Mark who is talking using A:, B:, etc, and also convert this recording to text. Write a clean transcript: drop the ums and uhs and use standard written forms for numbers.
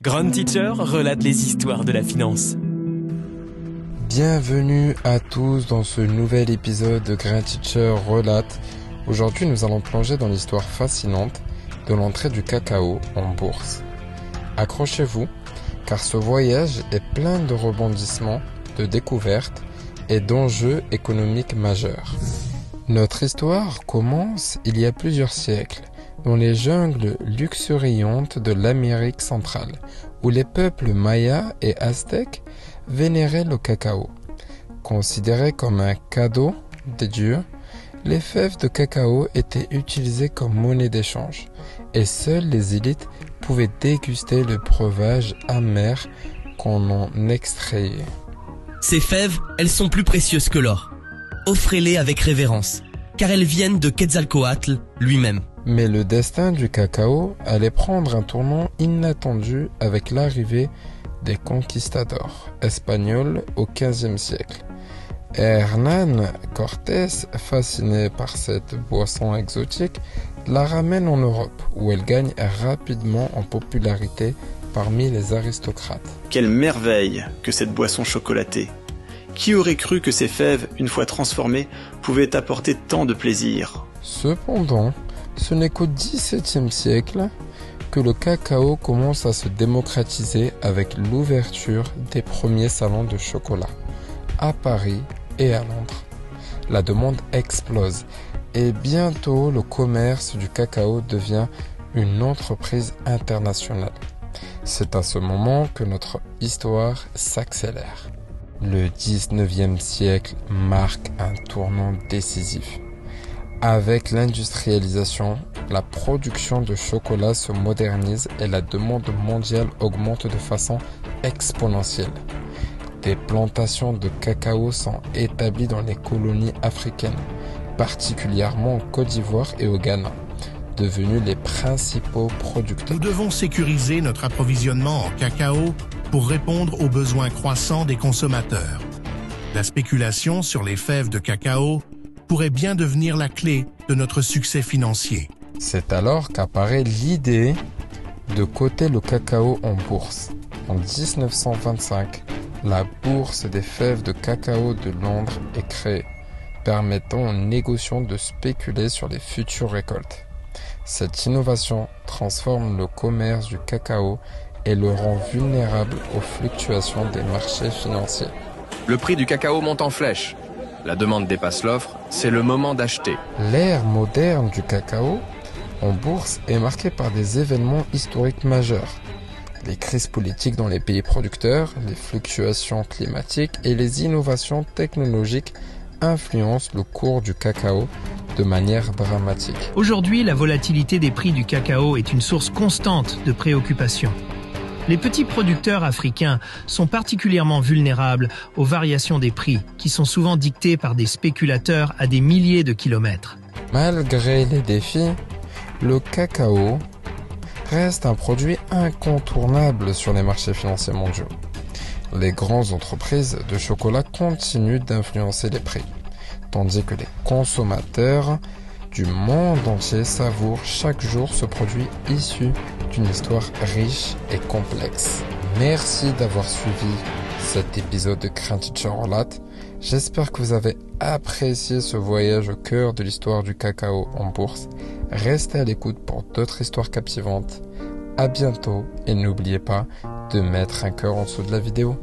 A: Grand Teacher relate les histoires de la finance.
B: Bienvenue à tous dans ce nouvel épisode de Grand Teacher relate. Aujourd'hui, nous allons plonger dans l'histoire fascinante de l'entrée du cacao en bourse. Accrochez-vous, car ce voyage est plein de rebondissements, de découvertes et d'enjeux économiques majeurs. Notre histoire commence il y a plusieurs siècles, dans les jungles luxuriantes de l'Amérique centrale, où les peuples mayas et aztèques vénéraient le cacao. Considérés comme un cadeau des dieux, les fèves de cacao étaient utilisées comme monnaie d'échange, et seules les élites pouvaient déguster le breuvage amer qu'on en extrayait.
C: Ces fèves, elles sont plus précieuses que l'or. Offrez-les avec révérence, car elles viennent de Quetzalcoatl lui-même.
B: Mais le destin du cacao allait prendre un tournant inattendu avec l'arrivée des conquistadors espagnols au XVe siècle. Hernán Cortés, fasciné par cette boisson exotique, la ramène en Europe, où elle gagne rapidement en popularité parmi les aristocrates.
D: Quelle merveille que cette boisson chocolatée! Qui aurait cru que ces fèves, une fois transformées, pouvaient apporter tant de plaisir?
B: Cependant, ce n'est qu'au XVIIe siècle que le cacao commence à se démocratiser avec l'ouverture des premiers salons de chocolat à Paris et à Londres. La demande explose et bientôt le commerce du cacao devient une entreprise internationale. C'est à ce moment que notre histoire s'accélère. Le 19e siècle marque un tournant décisif. Avec l'industrialisation, la production de chocolat se modernise et la demande mondiale augmente de façon exponentielle. Des plantations de cacao sont établies dans les colonies africaines, particulièrement en Côte d'Ivoire et au Ghana, devenus les principaux producteurs.
E: Nous devons sécuriser notre approvisionnement en cacao pour répondre aux besoins croissants des consommateurs. La spéculation sur les fèves de cacao pourrait bien devenir la clé de notre succès financier.
B: C'est alors qu'apparaît l'idée de coter le cacao en bourse. En 1925, la bourse des fèves de cacao de Londres est créée, permettant aux négociants de spéculer sur les futures récoltes. Cette innovation transforme le commerce du cacao et le rend vulnérable aux fluctuations des marchés financiers.
F: Le prix du cacao monte en flèche. La demande dépasse l'offre, c'est le moment d'acheter.
B: L'ère moderne du cacao en bourse est marquée par des événements historiques majeurs. Les crises politiques dans les pays producteurs, les fluctuations climatiques et les innovations technologiques influencent le cours du cacao de manière dramatique.
G: Aujourd'hui, la volatilité des prix du cacao est une source constante de préoccupation. Les petits producteurs africains sont particulièrement vulnérables aux variations des prix, qui sont souvent dictées par des spéculateurs à des milliers de kilomètres.
B: Malgré les défis, le cacao reste un produit incontournable sur les marchés financiers mondiaux. Les grandes entreprises de chocolat continuent d'influencer les prix, tandis que les consommateurs du monde entier savourent chaque jour ce produit issu d'une histoire riche et complexe. Merci d'avoir suivi cet épisode de Grand Teacher relate. J'espère que vous avez apprécié ce voyage au cœur de l'histoire du cacao en bourse. Restez à l'écoute pour d'autres histoires captivantes. À bientôt et n'oubliez pas de mettre un cœur en dessous de la vidéo.